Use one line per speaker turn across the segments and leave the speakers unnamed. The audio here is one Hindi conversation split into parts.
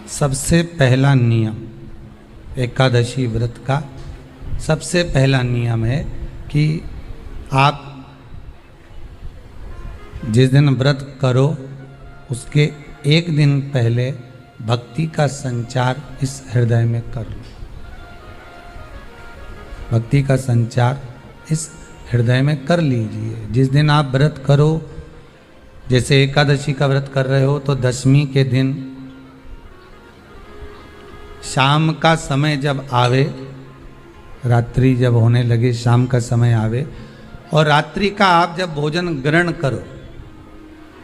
सबसे पहला नियम एकादशी व्रत का सबसे पहला नियम है कि आप जिस दिन व्रत करो उसके एक दिन पहले भक्ति का संचार इस हृदय में कर लो। भक्ति का संचार इस हृदय में कर लीजिए। जिस दिन आप व्रत करो, जैसे एकादशी का व्रत कर रहे हो तो दशमी के दिन शाम का समय जब आवे, रात्रि जब होने लगे, शाम का समय आवे और रात्रि का आप जब भोजन ग्रहण करो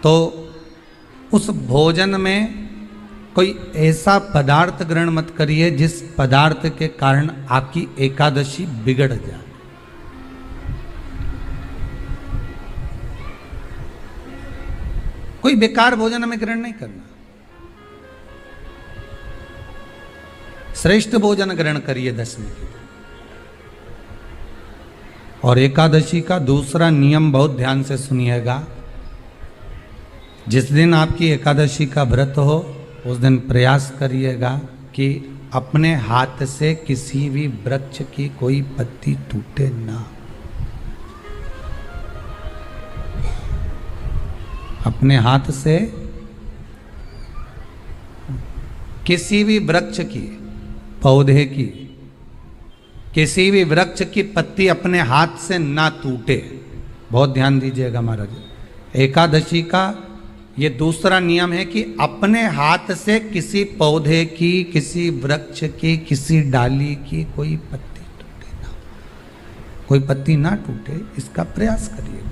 तो उस भोजन में कोई ऐसा पदार्थ ग्रहण मत करिए जिस पदार्थ के कारण आपकी एकादशी बिगड़ जाए। कोई बेकार भोजन हमें ग्रहण नहीं करना, श्रेष्ठ भोजन ग्रहण करिए दशमी के दिन। और एकादशी का दूसरा नियम बहुत ध्यान से सुनिएगा। जिस दिन आपकी एकादशी का व्रत हो उस दिन प्रयास करिएगा कि अपने हाथ से किसी भी वृक्ष की कोई पत्ती टूटे ना। अपने हाथ से किसी भी वृक्ष की, पौधे की, किसी भी वृक्ष की पत्ती अपने हाथ से ना टूटे। बहुत ध्यान दीजिएगा महाराज। एकादशी का ये दूसरा नियम है कि अपने हाथ से किसी पौधे की, किसी वृक्ष की, किसी डाली की कोई पत्ती टूटे ना, कोई पत्ती ना टूटे, इसका प्रयास करिए।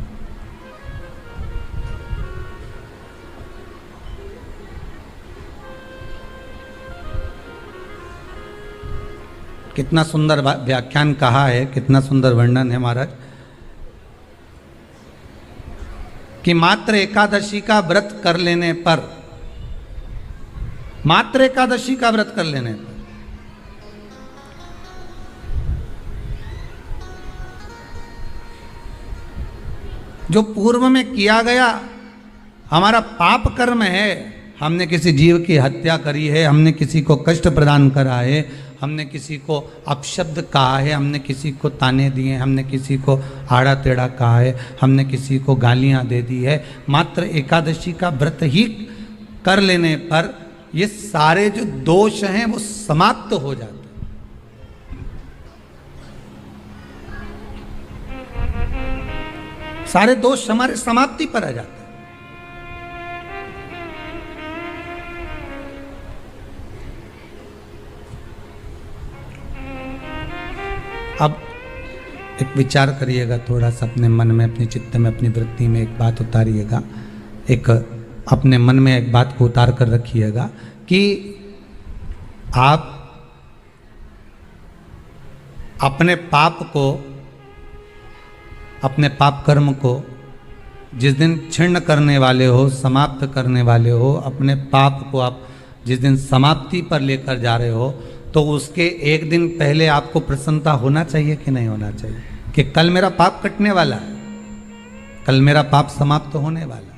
कितना सुंदर व्याख्यान कहा है, कितना सुंदर वर्णन है महाराज कि मात्र एकादशी का व्रत कर लेने पर, मात्र एकादशी का व्रत कर लेने पर जो पूर्व में किया गया हमारा पाप कर्म है, हमने किसी जीव की हत्या करी है, हमने किसी को कष्ट प्रदान करा है, हमने किसी को अपशब्द कहा है, हमने किसी को ताने दिए, हमने किसी को आड़ा टेढ़ा कहा है, हमने किसी को गालियां दे दी है, मात्र एकादशी का व्रत ही कर लेने पर ये सारे जो दोष हैं वो समाप्त हो जाते हैं। सारे दोष हमारे समाप्ति पर आ जाते हैं। अब एक विचार करिएगा थोड़ा सा अपने मन में, अपने चित्त में, अपनी वृत्ति में एक बात उतारिएगा। एक अपने मन में एक बात को उतार कर रखिएगा कि आप अपने पाप को, अपने पाप कर्म को जिस दिन छिन्न करने वाले हो, समाप्त करने वाले हो, अपने पाप को आप जिस दिन समाप्ति पर लेकर जा रहे हो तो उसके एक दिन पहले आपको प्रसन्नता होना चाहिए कि नहीं होना चाहिए कि कल मेरा पाप कटने वाला है, कल मेरा पाप समाप्त होने वाला है।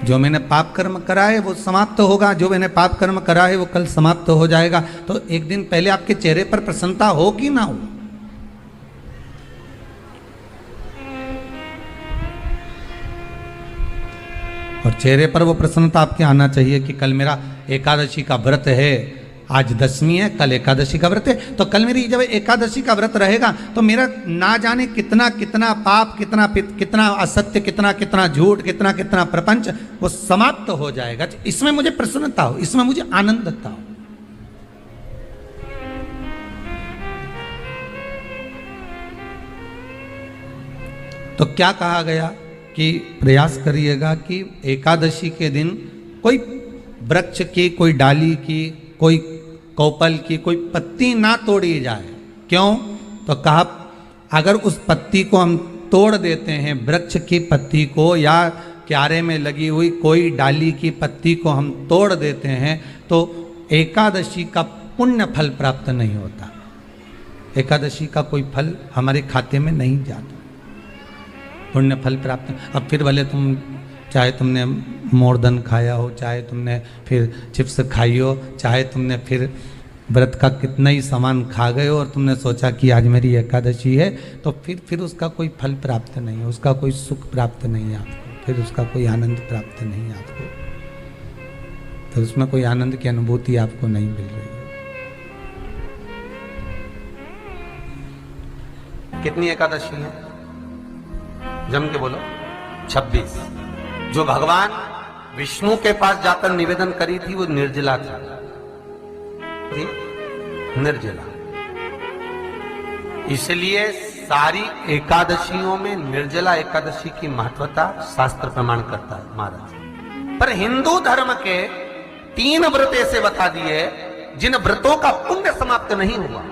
जो मैंने पाप कर्म करा है वो समाप्त होगा, जो मैंने पाप कर्म करा है वो कल समाप्त हो जाएगा। तो एक दिन पहले आपके चेहरे पर प्रसन्नता हो कि ना हो। और चेहरे पर वो प्रसन्नता आपके आना चाहिए कि कल मेरा एकादशी का व्रत है, आज दशमी है, कल एकादशी का व्रत है, तो कल मेरी जब एकादशी का व्रत रहेगा तो मेरा ना जाने कितना कितना पाप, कितना असत्य, कितना झूठ, कितना प्रपंच वो समाप्त हो जाएगा। इसमें मुझे प्रसन्नता हो, इसमें मुझे आनंदता हो। तो क्या कहा गया कि प्रयास करिएगा कि एकादशी के दिन कोई वृक्ष की, कोई डाली की, कोई कोपल की कोई पत्ती ना तोड़ी जाए। क्यों? तो कहा अगर उस पत्ती को हम तोड़ देते हैं, वृक्ष की पत्ती को या क्यारे में लगी हुई कोई डाली की पत्ती को हम तोड़ देते हैं तो एकादशी का पुण्य फल प्राप्त नहीं होता, एकादशी का कोई फल हमारे खाते में नहीं जाता, पुण्य फल प्राप्त। अब फिर भले तुम चाहे तुमने मोरदन खाया हो, चाहे तुमने फिर चिप्स खाई हो, चाहे तुमने फिर व्रत का कितना ही सामान खा गए हो और तुमने सोचा कि आज मेरी एकादशी है, तो फिर उसका कोई फल प्राप्त नहीं है, उसका कोई सुख प्राप्त नहीं है आपको, फिर उसका कोई आनंद प्राप्त नहीं है आपको, तो उसमें कोई आनंद की अनुभूति आपको नहीं मिल रही है। कितनी एकादशी है? जम के बोलो। 26। जो भगवान विष्णु के पास जाकर निवेदन करी थी वो निर्जला थी, निर्जला। इसलिए सारी एकादशियों में निर्जला एकादशी की महत्वता शास्त्र प्रमाण करता है महाराज। पर हिंदू धर्म के 3 व्रत ऐसे बता दिए जिन व्रतों का पुण्य समाप्त नहीं हुआ।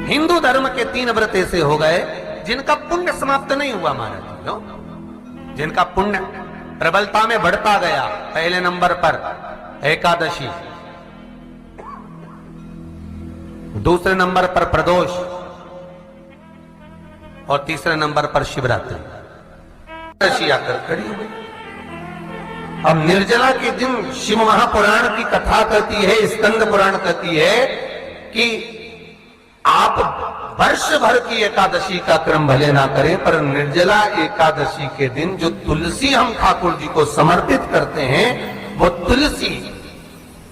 हिंदू धर्म के 3 व्रत ऐसे हो गए जिनका पुण्य समाप्त नहीं हुआ महाराज, जिनका पुण्य प्रबलता में बढ़ता गया। पहले नंबर पर एकादशी, दूसरे नंबर पर प्रदोष और तीसरे नंबर पर शिवरात्रि। एकादशी आकर खड़ी हुई। अब निर्जला के दिन शिव महापुराण की कथा कहती है, स्कंद पुराण कहती है कि आप वर्ष भर की एकादशी का क्रम भले ना करें, पर निर्जला एकादशी के दिन जो तुलसी हम ठाकुर जी को समर्पित करते हैं, वो तुलसी,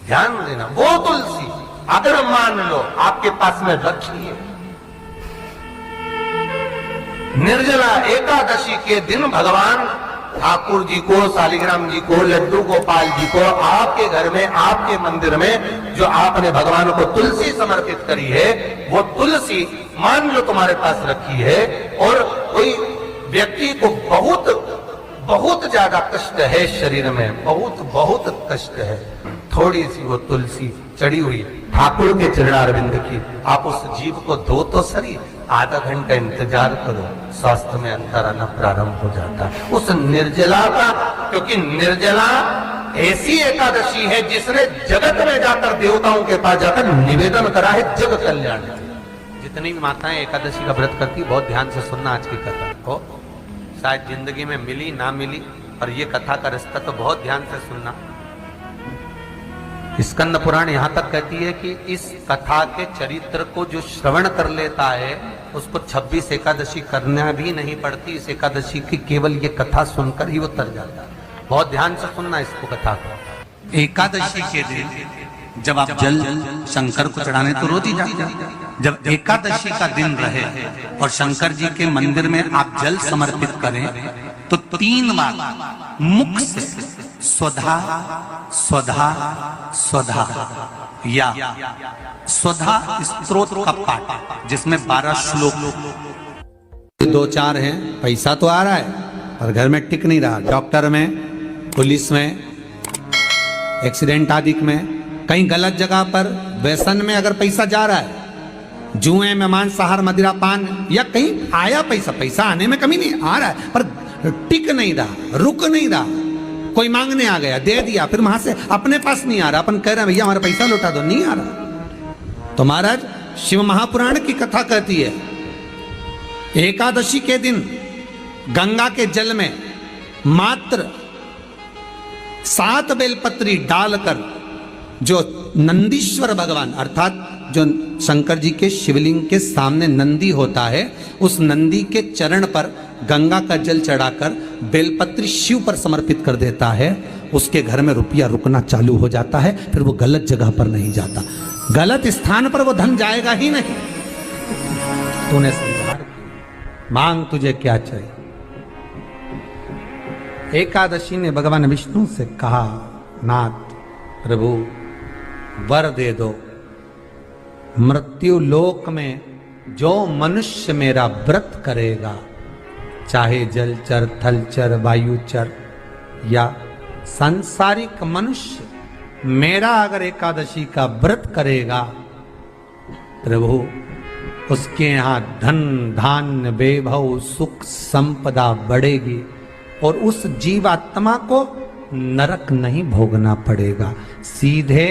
ध्यान देना, वो तुलसी अगर मान लो आपके पास में रखी है, निर्जला एकादशी के दिन भगवान ठाकुर जी को, शालिग्राम जी को, लड्डू गोपाल जी को आपके घर में, आपके मंदिर में जो आपने भगवान को तुलसी समर्पित करी है, वो तुलसी मान लो तुम्हारे पास रखी है और कोई व्यक्ति को बहुत ज्यादा कष्ट है शरीर में, बहुत कष्ट है, थोड़ी सी वो तुलसी चढ़ी हुई ठाकुर के चरणारविंद की, आप उस जीव को दो तो सही, आधा घंटा इंतजार करो, स्वास्थ्य में अंतर आना प्रारंभ हो जाता है उस निर्जला का। क्योंकि निर्जला ऐसी एकादशी है जिसने जगत में जाकर, देवताओं के पास जाकर निवेदन करा है जग कल्याण। जितनी भी माताएं एकादशी का व्रत करती, बहुत ध्यान से सुनना आज की कथा को, शायद जिंदगी में मिली ना मिली, पर ये कथा का रिश्ता तो बहुत ध्यान से सुनना। स्कंद पुराण यहां तक कहती है कि इस कथा के चरित्र को जो श्रवण कर लेता है उसको 26 एकादशी करना भी नहीं पड़ती। इस एकादशी की केवल ये कथा सुनकर ही वो तर जाता है। बहुत ध्यान से सुनना इसको, कथा को। एकादशी के दिन जब आप जल शंकर को चढ़ाने तो रोज ही जाते हैं, जब एकादशी का दिन रहे और शंकर जी के मंदिर में आप जल समर्पित करें तो 3 बार मुख से स्वधा स्वधा स्वधा या स्वधा स्तोत्र का पाठ, जिसमें 12 श्लोक, 2-4 हैं। पैसा तो आ रहा है पर घर में टिक नहीं रहा, डॉक्टर में, पुलिस में, एक्सीडेंट आदि में, कहीं गलत जगह पर व्यसन में अगर पैसा जा रहा है, जुए में, मांसाहार, मदिरा पान, या कहीं आया पैसा आने में कमी नहीं, आ रहा है पर टिक नहीं रहा, रुक नहीं रहा, कोई मांगने आ गया, दे दिया, फिर वहां से अपने पास नहीं आ रहा, अपन कह रहे हैं भैया हमारा पैसा लौटा दो, नहीं आ रहा। तो महाराज शिव महापुराण की कथा कहती है एकादशी के दिन गंगा के जल में मात्र 7 बेलपत्री डालकर जो नंदीश्वर भगवान, अर्थात जो शंकर जी के शिवलिंग के सामने नंदी होता है, उस नंदी के चरण पर गंगा का जल चढ़ाकर बेलपत्री शिव पर समर्पित कर देता है, उसके घर में रुपया रुकना चालू हो जाता है, फिर वो गलत जगह पर नहीं जाता, गलत स्थान पर वो धन जाएगा ही नहीं। तूने समझा, मांग तुझे क्या चाहिए। एकादशी ने भगवान विष्णु से कहा, नाथ प्रभु वर दे दो, मृत्यु लोक में जो मनुष्य मेरा व्रत करेगा, चाहे जलचर, थलचर, वायुचर या सांसारिक मनुष्य, मेरा अगर एकादशी का व्रत करेगा, प्रभु उसके यहां धन धान्य वैभव सुख संपदा बढ़ेगी और उस जीवात्मा को नरक नहीं भोगना पड़ेगा, सीधे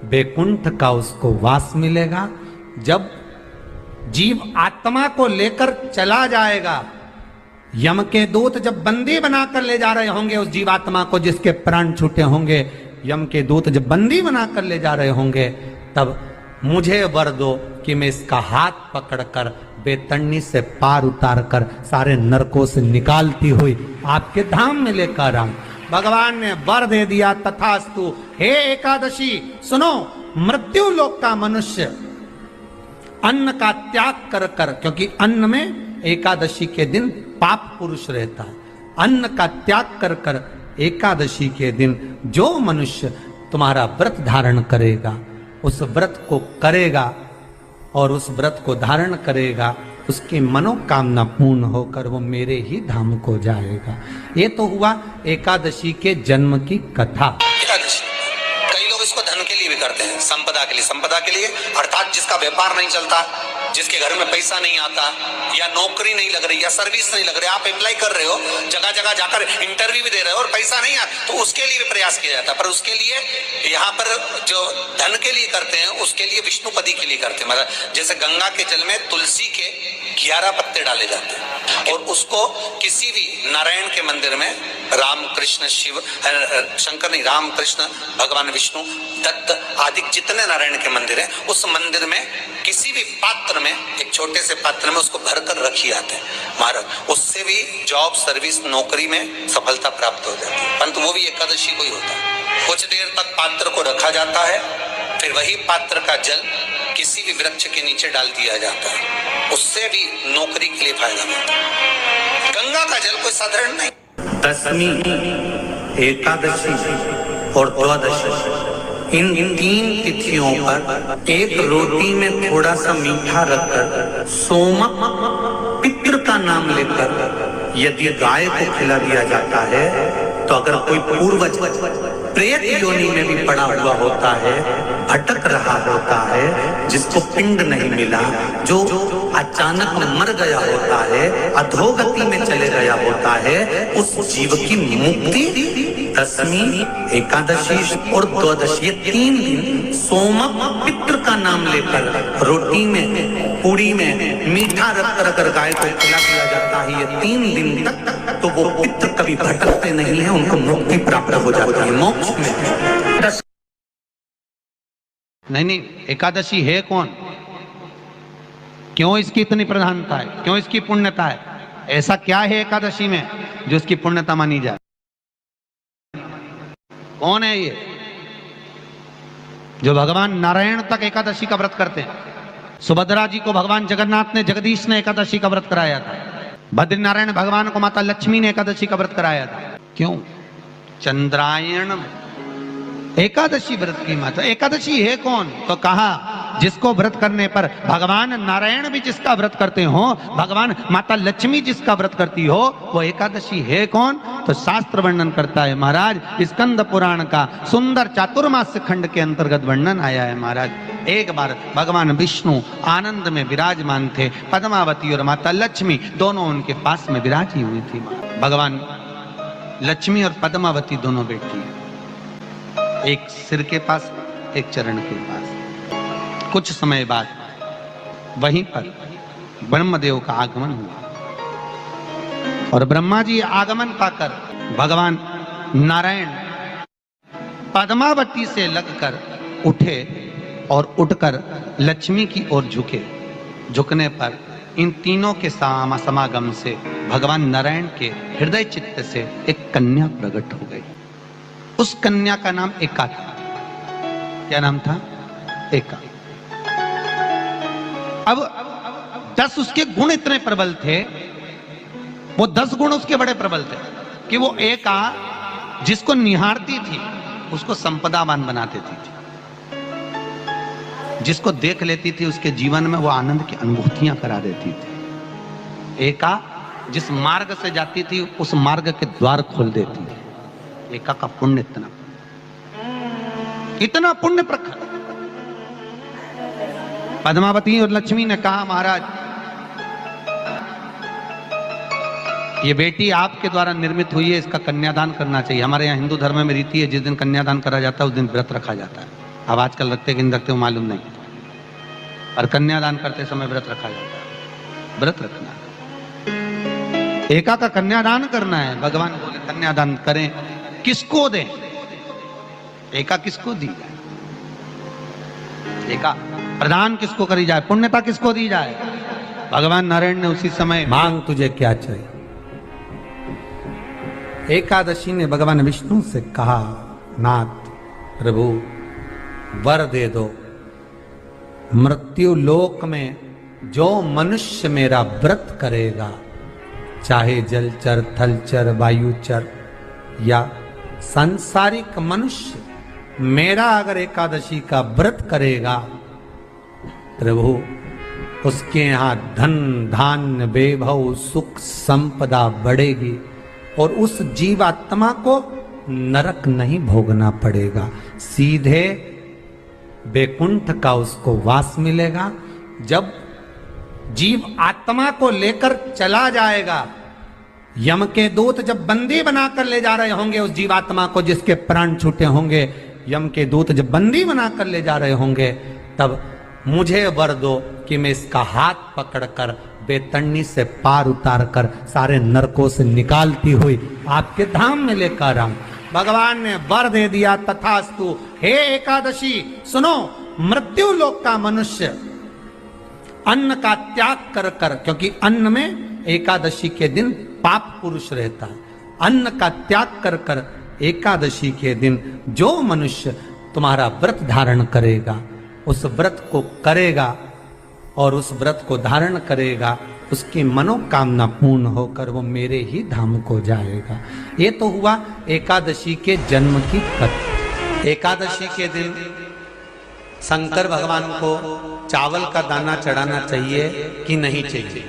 वैकुंठ का उसको वास मिलेगा। जब जीव आत्मा को लेकर चला जाएगा। यम के दूत जब बंदी बनाकर ले जा रहे होंगे उस जीवात्मा को जिसके प्राण छूटे होंगे, यम के दूत जब बंदी बनाकर ले जा रहे होंगे, तब मुझे वर दो कि मैं इसका हाथ पकड़कर बेतरनी से पार उतार कर सारे नरकों से निकालती हुई आपके धाम में लेकर आऊं। भगवान ने वर दे दिया, तथास्तु। हे एकादशी सुनो, मृत्यु लोक का मनुष्य अन्न का त्याग कर कर, क्योंकि अन्न में एकादशी के दिन पाप पुरुष रहता है, अन्न का त्याग कर कर एकादशी के दिन जो मनुष्य तुम्हारा व्रत धारण करेगा, उस व्रत को करेगा और उस व्रत को धारण करेगा, उसकी मनोकामना पूर्ण होकर वो मेरे ही धाम को जाएगा। ये तो हुआ एकादशी के जन्म की कथा।
एकादशी कई लोग इसको धन के लिए भी करते हैं, संपदा के लिए। संपदा के लिए अर्थात जिसका व्यापार नहीं चलता, जिसके घर में पैसा नहीं आता, या नौकरी नहीं लग रही, या सर्विस नहीं लग रही, आप अप्लाई कर रहे हो, जगह जगह जाकर इंटरव्यू भी दे रहे हो और पैसा नहीं आता, तो उसके लिए भी प्रयास किया जाता है। पर उसके लिए यहाँ पर जो धन के लिए करते हैं, उसके लिए विष्णुपदी के लिए करते हैं। मतलब जैसे गंगा के जल में तुलसी के 11 पत्ते डाले जाते हैं और उसको किसी भी नारायण के मंदिर में राम कृष्ण शिव शंकर नहीं, राम कृष्ण भगवान विष्णु दत्त आदि जितने नारायण के मंदिर हैं, उस मंदिर में किसी भी पात्र में, एक छोटे से पात्र में उसको भरकर रखी जाते हैं महाराज। उससे भी जॉब सर्विस नौकरी में सफलता प्राप्त हो जाती है। परंतु वो भी एकादशी को ही होता है। कुछ देर तक पात्र को रखा जाता है, फिर वही पात्र का जल किसी भी वृक्ष के नीचे डाल दिया जाता है, उससे भी नौकरी के लिए फायदा मिलता है। गंगा का जल कोई साधारण नहीं।
दशमी, एकादशी और द्वादशी, इन 3 तिथियों पर एक रोटी में थोड़ा सा मीठा रखकर सोमक पितृ का नाम लेकर यदि गाय को खिला दिया जाता है, तो अगर कोई पूर्वज प्रेत योनि में भी पड़ा हुआ होता है, भटक रहा होता है, जिसको पिंड नहीं मिला, जो अचानक मर गया होता है, अधोगति में चले गया होता है, उस जीव की मुक्ति दशमी, एकादशी और द्वादशी, 3 दिन सोमक पितृ का नाम लेकर रोटी में, पूरी में मीठा रखकर अगर गाय को खिला दिया जाता है ये 3 दिन तक, तो वो पितृ कभी भटकते नहीं है, उनको मुक्ति प्राप्त हो जाती है, मोक्ष में। नहीं, एकादशी है कौन, क्यों इसकी इतनी प्रधानता है, क्यों इसकी पुण्यता है, ऐसा क्या है एकादशी में जो इसकी पुण्यता मानी जाए? कौन है ये जो भगवान नारायण तक एकादशी का व्रत करते हैं? सुभद्रा जी को भगवान जगन्नाथ ने, जगदीश ने एकादशी का व्रत कराया था। बद्रीनारायण भगवान को माता लक्ष्मी ने एकादशी का व्रत कराया था। क्यों? चंद्रायण एकादशी व्रत की माता। एकादशी है कौन? तो कहा जिसको व्रत करने पर भगवान नारायण भी जिसका व्रत करते हो, भगवान माता लक्ष्मी जिसका व्रत करती हो, वो एकादशी है कौन? तो शास्त्र वर्णन करता है महाराज, स्कंद पुराण का सुंदर चातुर्मास्य खंड के अंतर्गत वर्णन आया है महाराज। एक बार भगवान विष्णु आनंद में विराजमान थे, पद्मावती और माता लक्ष्मी दोनों उनके पास में विराजी हुई थी। भगवान लक्ष्मी और पद्मावती दोनों बैठी, एक सिर के पास, एक चरण के पास। कुछ समय बाद वहीं पर ब्रह्मदेव का आगमन हुआ और ब्रह्मा जी आगमन पाकर भगवान नारायण पद्मावती से लगकर उठे और उठकर लक्ष्मी की ओर झुके। झुकने पर इन तीनों के समागम से भगवान नारायण के हृदय चित्त से एक कन्या प्रकट हो गई। उस कन्या का नाम एका था। क्या नाम था? एका। अब 10 उसके गुण इतने प्रबल थे, वो 10 गुण उसके बड़े प्रबल थे कि वो एका जिसको निहारती थी उसको संपदावान बना देती थी, जिसको देख लेती थी उसके जीवन में वो आनंद की अनुभूतियां करा देती थी। एका जिस मार्ग से जाती थी उस मार्ग के द्वार खोल देती थी। एका का पुण्य इतना पुण्य प्रखर। पद्मावती और लक्ष्मी ने कहा महाराज ये बेटी आपके द्वारा निर्मित हुई है, इसका कन्यादान करना चाहिए। हमारे यहाँ हिंदू धर्म में रीति है, जिस दिन कन्यादान करा जाता है उस दिन व्रत रखा जाता है। अब आजकल रखते कि नहीं रखते वो मालूम नहीं। और कन्यादान करते समय व्रत रखा जाता है। व्रत रखना है, एका का कन्यादान करना है। भगवान बोले कन्यादान करें, किसको दें? एका किसको दी जाए? एका प्रदान किसको करी जाए? पुण्यता किसको दी जाए? भगवान नारायण ने उसी समय मांग तुझे क्या चाहिए। एकादशी ने भगवान विष्णु से कहा, नाथ प्रभु वर दे दो, मृत्यु लोक में जो मनुष्य मेरा व्रत करेगा, चाहे जलचर, थलचर, वायुचर या सांसारिक मनुष्य, मेरा अगर एकादशी का व्रत करेगा, प्रभु उसके यहाँ धन धान्य वैभव सुख संपदा बढ़ेगी और उस जीवात्मा को नरक नहीं भोगना पड़ेगा, सीधे वैकुंठ का उसको वास मिलेगा। जब जीव आत्मा को लेकर चला जाएगा, यम के दूत जब बंदी बनाकर ले जा रहे होंगे उस जीवात्मा को, जिसके प्राण छूटे होंगे, यम के दूत जब बंदी बनाकर ले जा रहे होंगे, तब मुझे वर दो कि मैं इसका हाथ पकड़कर बेतन्नी से पार उतार कर सारे नरकों से निकालती हुई आपके धाम में लेकर आऊं। भगवान ने वर दे दिया, तथास्तु। हे एकादशी सुनो, मृत्यु लोक का मनुष्य अन्न का त्याग कर कर, क्योंकि अन्न में एकादशी के दिन पाप पुरुष रहता है, अन्न का त्याग कर कर एकादशी के दिन जो मनुष्य तुम्हारा व्रत धारण करेगा, उस व्रत को करेगा और उस व्रत को धारण करेगा, उसकी मनोकामना पूर्ण होकर वो मेरे ही धाम को जाएगा। ये तो हुआ एकादशी के जन्म की कथा। एकादशी के दिन शंकर भगवान को चावल का दाना चढ़ाना चाहिए कि नहीं चाहिए?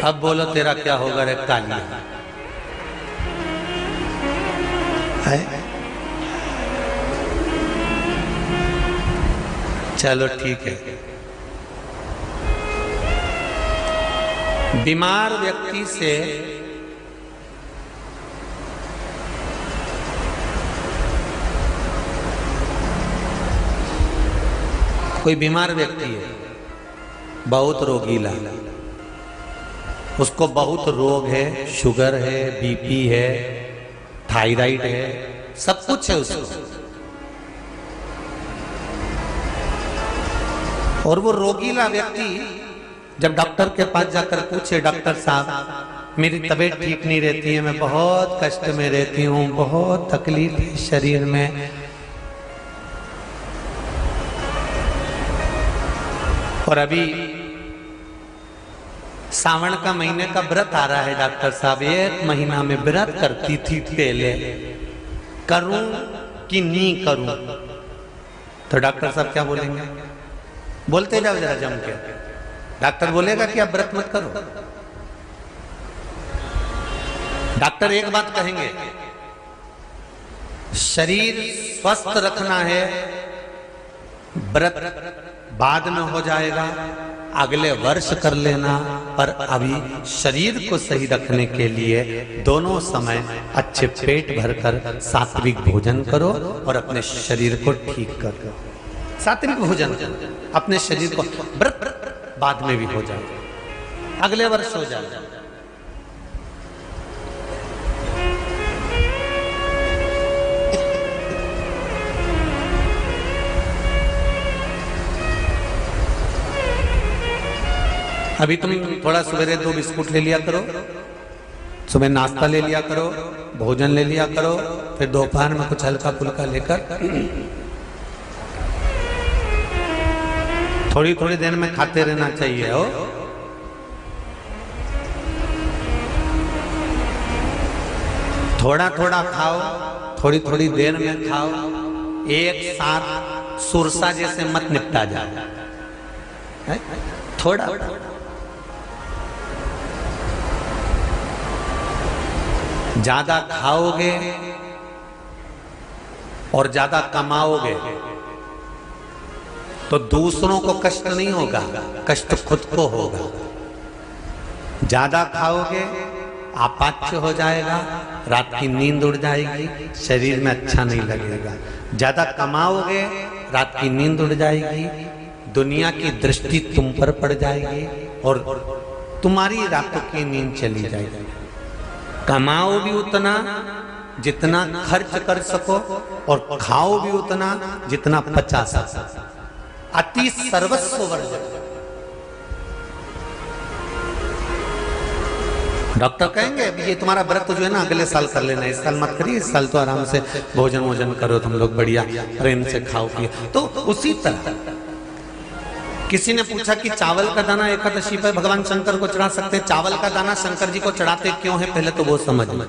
अब बोलो तेरा क्या होगा रे कालिया? है? चलो ठीक है। बीमार व्यक्ति से कोई बीमार व्यक्ति है, बहुत रोगीला, उसको बहुत रोग है, शुगर है, बीपी है, थायराइड है, सब कुछ है उसको, और वो रोगीला व्यक्ति जब डॉक्टर के पास जाकर पूछे, डॉक्टर साहब मेरी तबीयत ठीक नहीं रहती है, मैं बहुत कष्ट में रहती हूँ, बहुत तकलीफ है शरीर में, और अभी सावन का महीने का व्रत आ रहा है डॉक्टर साहब, 1 महीना में व्रत करती थी पहले, करूं कि नहीं करूं? तो डॉक्टर साहब क्या बोलेंगे? बोलते जाओ जरा जम के। डॉक्टर बोलेगा कि आप व्रत मत करो। डॉक्टर एक बात कहेंगे, शरीर स्वस्थ रखना है, व्रत बाद में हो जाएगा, अगले वर्ष कर लेना, पर अभी शरीर को सही रखने के लिए दोनों समय अच्छे पेट भरकर सात्विक भोजन करो और अपने शरीर को ठीक करो। सात्विक भोजन अपने शरीर को, व्रत बाद में भी हो जाए, अगले वर्ष हो जाए। अभी तुम थोड़ा सवेरे 2 बिस्कुट ले लिया करो, सुबह नाश्ता ले लिया करो, भोजन ले लिया करो, फिर दोपहर में कुछ हल्का फुल्का लेकर थोड़ी थोड़ी देर में खाते रहना चाहिए हो। थोड़ा थोड़ा खाओ, थोड़ी थोड़ी देर में खाओ, एक साथ सुरसा जैसे मत निपटा जाए, थोड़ा ज्यादा खाओगे और ज्यादा कमाओगे तो दूसरों को कष्ट नहीं होगा, कष्ट खुद को होगा। ज्यादा खाओगे अपाच्य हो जाएगा, रात की नींद उड़ जाएगी, शरीर में अच्छा नहीं लगेगा। ज्यादा कमाओगे, रात की नींद उड़ जाएगी, दुनिया की दृष्टि तुम पर पड़ जाएगी और तुम्हारी रातों की नींद चली जाएगी। कमाओ भी उतना जितना खर्च कर सको और खाओ भी उतना जितना पचा सको। अति सर्वस्व वर्जन। डॉक्टर कहेंगे ये तुम्हारा व्रत जो है ना अगले साल कर लेना, इस साल मत करिए, इस साल तो आराम से भोजन वोजन करो तुम लोग, बढ़िया प्रेम से खाओ पिए। तो उसी तरह किसी ने पूछा कि चावल का दाना एकादशी पर भगवान शंकर को चढ़ा सकते हैं, चावल का दाना शंकर जी को चढ़ाते क्यों है, पहले तो वो समझ लें।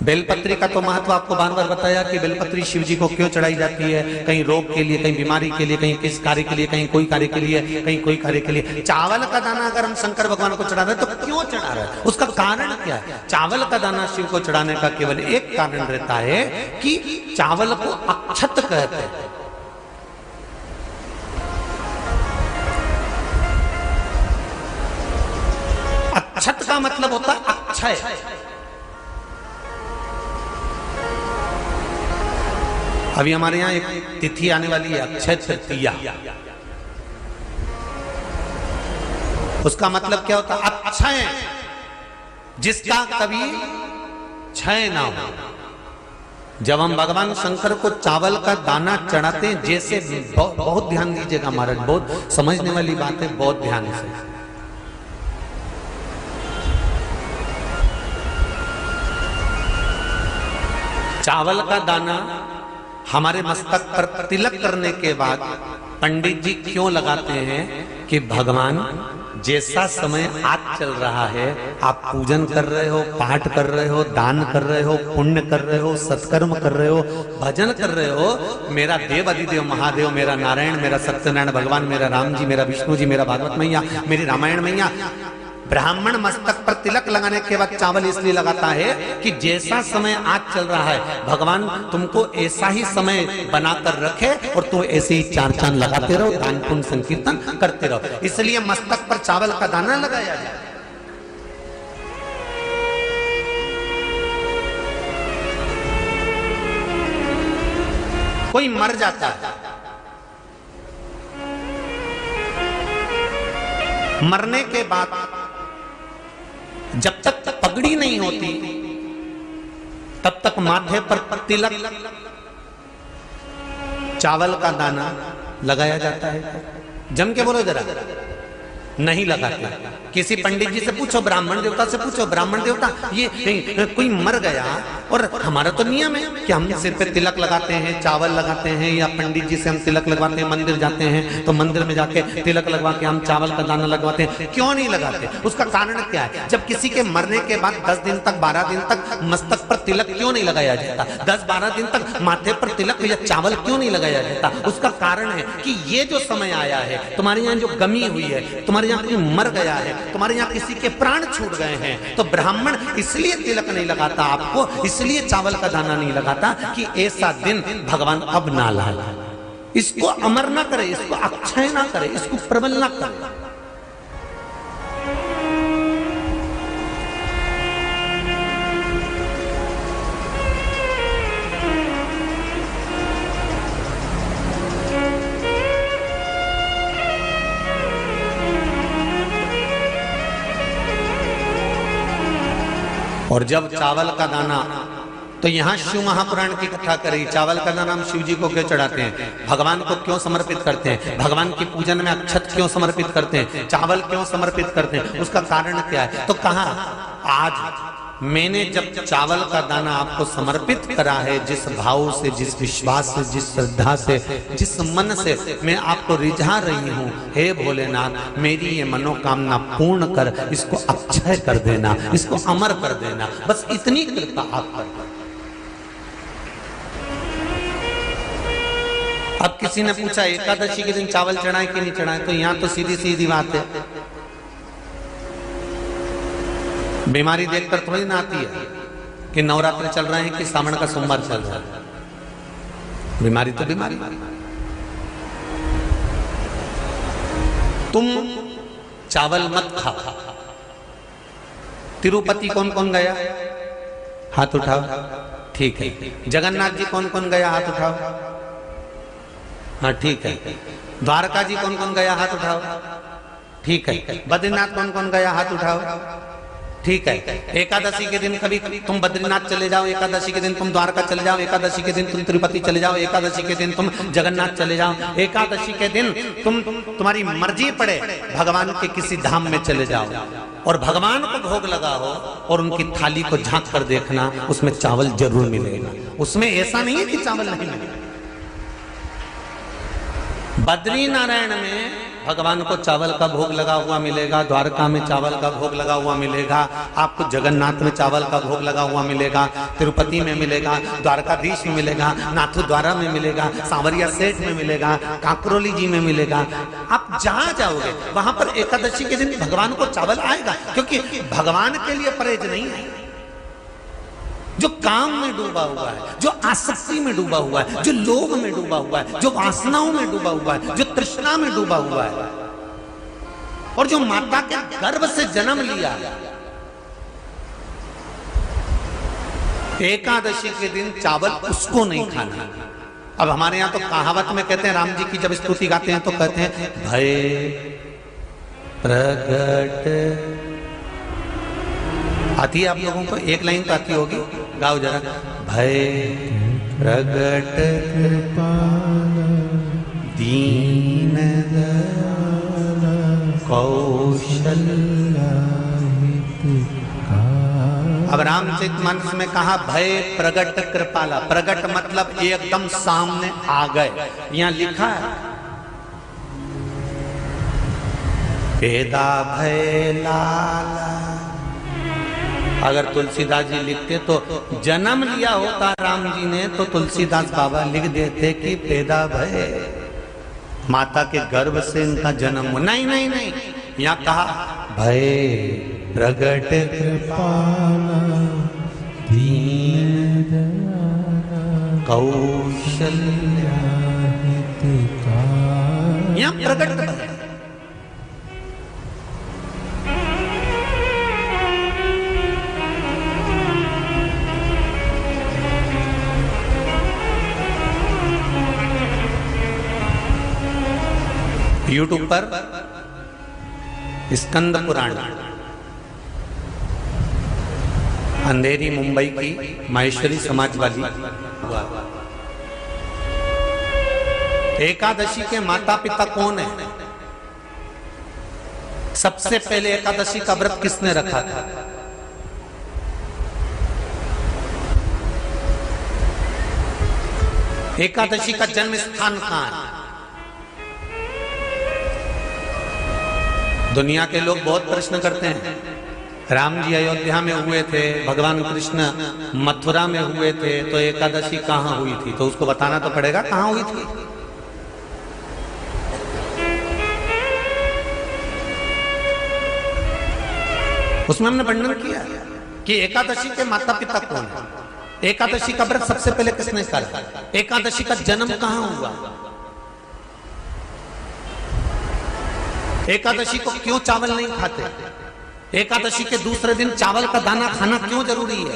बेलपत्री का तो महत्व आपको बार बार बताया कि बेलपत्री शिव जी को क्यों चढ़ाई जाती है, कहीं रोग के लिए, कहीं बीमारी के लिए, कहीं किस कार्य के लिए, कहीं कोई कार्य के लिए, कहीं कोई कार्य के लिए। चावल का दाना अगर हम शंकर भगवान को चढ़ा रहे हैं तो क्यों चढ़ा रहे हैं, उसका कारण क्या है। चावल का दाना शिव को चढ़ाने का केवल एक कारण रहता है कि चावल को अक्षत कहते हैं। अक्षत का मतलब होता है अक्षय। अभी हमारे यहाँ एक तिथि आने वाली है, अक्षय तृतीया। उसका मतलब क्या होता है, अक्षय, जिसका कभी क्षय ना हो। जब हम भगवान शंकर को चावल का दाना चढ़ाते हैं, जैसे बहुत ध्यान दीजिएगा महाराज, बहुत समझने वाली बात है, बहुत ध्यान से। चावल का दाना हमारे मस्तक पर तिलक करने के बाद पंडित जी क्यों लगाते हैं कि भगवान जैसा समय आज चल रहा है, आप पूजन कर रहे हो, पाठ कर रहे हो, दान कर रहे हो, पुण्य कर रहे हो, सत्कर्म कर रहे हो, भजन कर रहे हो, मेरा देव अधिदेव महादेव, मेरा नारायण, मेरा सत्यनारायण भगवान, मेरा राम जी, मेरा विष्णु जी, मेरा भागवत मैया, मेरी रामायण मैया। ब्राह्मण मस्तक पर तिलक लगाने के बाद चावल इसलिए लगाता है कि जैसा समय आज चल रहा है, भगवान तुमको ऐसा ही समय बनाकर रखे और तुम ऐसे ही चार चांद लगाते रहो, दान पुण्य संकीर्तन करते रहो। इसलिए मस्तक पर चावल का दाना लगाया जाए। कोई मर जाता है, मरने के बाद जब तक पगड़ी नहीं होती तब तक माथे पर तिलक, चावल का दाना लगाया जाता है। जम के बोलो जरा, नहीं लगाते। किसी पंडित जी से पूछो, ब्राह्मण देवता से पूछो, ब्राह्मण देवता ये कोई मर गया और हमारा तो नियम है कि हम सिर पे तिलक लगाते हैं, चावल लगाते हैं, या पंडित जी से हम तिलक लगवाते हैं, मंदिर जाते हैं तो मंदिर में जाके तिलक लगवा के हम चावल का दाना लगवाते हैं, क्यों नहीं लगाते? उसका कारण क्या है? जब किसी के मरने के बाद 10 दिन तक, 12 दिन तक मस्तक पर तिलक क्यों नहीं लगाया जाता? 10-12 दिन तक माथे पर तिलक या चावल क्यों नहीं लगाया जाता? उसका कारण है कि ये जो समय आया है, तुम्हारे यहाँ जो गमी हुई है, तुम्हारे यहाँ कोई मर गया है, तुम्हारे यहाँ किसी के प्राण छूट गए हैं, तो ब्राह्मण इसलिए तिलक नहीं लगाता आपको, इसलिए चावल का दाना नहीं लगाता कि ऐसा दिन भगवान अब ना लाए। इसको अमर ना करे, इसको अक्षय ना करे, इसको प्रबल ना करे। और जब चावल का दाना, तो यहां शिव महापुराण की कथा करी, चावल का दाना हम शिव जी को क्यों चढ़ाते हैं, भगवान को क्यों समर्पित करते हैं, भगवान की पूजन में अक्षत क्यों समर्पित करते हैं, चावल क्यों समर्पित करते हैं, उसका कारण क्या है? तो कहा आज मैंने जब चावल का दाना आपको समर्पित करा है, जिस भाव से, जिस विश्वास से, जिस श्रद्धा से, जिस मन से मैं आपको रिझा रही हूं, हे भोलेनाथ मेरी ये मनोकामना पूर्ण कर, इसको अक्षय कर देना, इसको अमर कर देना, बस इतनी कृपा आप कर। अब किसी ने पूछा एकादशी के दिन चावल चढ़ाए कि नहीं चढ़ाए, तो यहां तो सीधी सीधी बात है, बीमारी देखकर थोड़ी ना आती है कि नवरात्र चल रहे हैं कि सावन का सोमवार चल रहा है। बीमारी तो बीमारी। तुम चावल मत खाओ, तिरुपति कौन कौन गया? हाथ उठाओ। ठीक है। जगन्नाथ जी कौन कौन गया? हाथ उठाओ। हाँ ठीक है। द्वारका जी कौन कौन गया? हाथ उठाओ। ठीक है। बद्रीनाथ कौन कौन गया? हाथ उठाओ। ठीक है। एकादशी के दिन कभी तुम बद्रीनाथ चले जाओ, एकादशी के दिन तुम द्वारका चले जाओ, एकादशी के दिन तुम तिरुपति चले जाओ, एकादशी के दिन तुम जगन्नाथ चले जाओ, एकादशी के दिन तुम्हारी मर्जी पड़े भगवान के किसी धाम में चले जाओ और भगवान को भोग लगाओ और उनकी थाली को झांक कर देखना, उसमें चावल जरूर मिलेगा। उसमें ऐसा नहीं है कि चावल नहीं मिलेगा। बद्री नारायण में भगवान को चावल का भोग लगा हुआ मिलेगा, द्वारका में चावल का भोग लगा हुआ मिलेगा, आपको जगन्नाथ में चावल का भोग लगा हुआ मिलेगा, तिरुपति में मिलेगा, द्वारकाधीश में मिलेगा, नाथू द्वारा में मिलेगा, सांवरिया सेठ में मिलेगा, काकरोली जी में मिलेगा। आप जहां जाओगे वहां पर एकादशी के दिन भगवान को चावल आएगा, क्योंकि भगवान के लिए परहेज नहीं है। जो काम में डूबा हुआ है, जो आसक्ति में डूबा हुआ है, जो लोभ में डूबा हुआ है, जो वासनाओं में डूबा हुआ है, जो तृष्णा में डूबा हुआ है और जो माता के गर्भ से जन्म लिया, एकादशी के दिन चावल उसको नहीं खाना। अब हमारे यहां तो कहावत में कहते हैं, राम जी की जब स्तुति गाते हैं तो कहते हैं, भय प्रगट। आती है आप लोगों को? एक लाइन तो आती होगी, गाओ जरा। भय प्रगट दीन कौशल्या। अब रामचरितमानस में कहा भय प्रगट कृपाला। प्रगट मतलब एकदम सामने आ गए। यहां लिखा है पेदा भय लाला। अगर तुलसीदास जी लिखते तो जन्म लिया होता राम जी ने तो तुलसीदास बाबा लिख देते कि पैदा भय, माता के गर्भ से इनका जन्म। नहीं नहीं नहीं, यहाँ कहा भय प्रगट कृपाला दीन कौशल्या। यहाँ प्रगट भय। यूट्यूब पर स्कंद पुराण, अंधेरी मुंबई की माहेश्वरी समाज वाली। एकादशी के माता पिता कौन है? सबसे पहले एकादशी का व्रत किसने रखा था? एकादशी का जन्म स्थान कहां है? दुनिया के लोग बहुत प्रश्न करते हैं, राम जी अयोध्या में हुए थे, भगवान कृष्ण मथुरा में हुए थे, तो एकादशी कहाँ हुई थी? तो उसको बताना तो पड़ेगा कहाँ हुई थी। उसमें हमने वर्णन किया कि एकादशी के माता पिता कौन है, एकादशी का व्रत सबसे पहले किसने करा, एकादशी का जन्म कहाँ हुआ, एकादशी को क्यों चावल नहीं खाते, एकादशी के दूसरे दिन चावल का दाना खाना क्यों जरूरी है।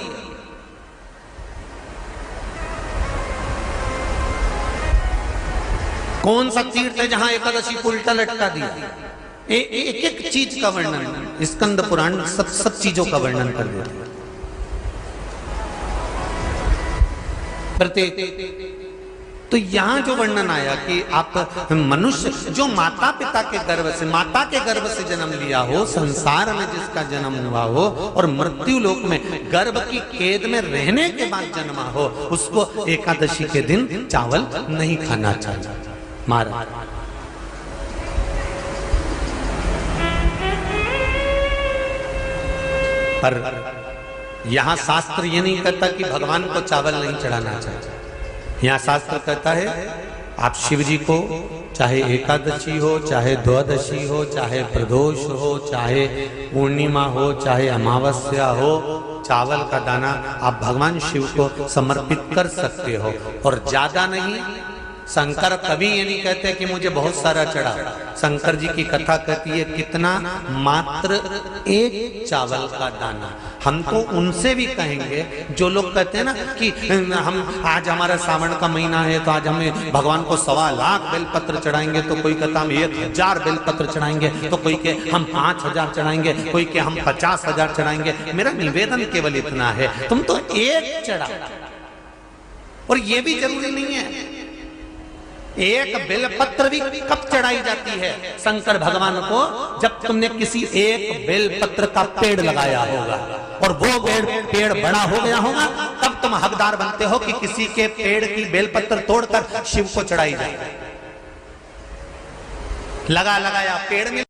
कौन सा तीर्थ है जहां एकादशी को उल्टा लटका दिया। एक एक चीज का वर्णन स्कंद पुराण सब चीजों का वर्णन कर देते हैं। प्रत्येक तो यहां जो वर्णन आया कि आप मनुष्य जो माता पिता के गर्भ से, माता के गर्भ से जन्म लिया हो, संसार में जिसका जन्म हुआ हो और मृत्यु लोक में गर्भ की कैद में रहने के बाद जन्मा हो, उसको एकादशी के दिन चावल नहीं खाना चाहिए। मारा पर यहां शास्त्र ये नहीं कहता कि भगवान को चावल नहीं चढ़ाना चाहिए। यहाँ शास्त्र कहता है आप शिव जी को चाहे एकादशी हो, चाहे द्वादशी हो, चाहे प्रदोष हो, चाहे पूर्णिमा हो, चाहे अमावस्या हो, चावल का दाना आप भगवान शिव को समर्पित कर सकते हो। और ज्यादा नहीं शंकर कभी ये नहीं कहते कि मुझे बहुत सारा चढ़ा। शंकर जी की कथा कहती है कितना, मात्र एक चावल का दाना। हम तो उनसे भी कहेंगे जो लोग कहते हैं ना कि हम आज हमारा सावन का महीना है तो आज हमें भगवान को 1.25 लाख बेलपत्र चढ़ाएंगे, तो कोई कहता हम 1000 बेलपत्र चढ़ाएंगे, तो कोई के हम 5000 चढ़ाएंगे, कोई के हम 50,000 चढ़ाएंगे। मेरा निवेदन केवल इतना है, तुम तो एक चढ़ा। और ये भी जरूरी नहीं है, एक बेलपत्र भी कब चढ़ाई जाती है शंकर भगवान को, जब तुमने किसी एक बेलपत्र का पेड़ लगाया होगा और वो पेड़ बड़ा हो गया होगा, तब तुम हकदार बनते हो कि किसी के पेड़ की बेलपत्र तोड़कर शिव को चढ़ाई जाए। लगाया पेड़ में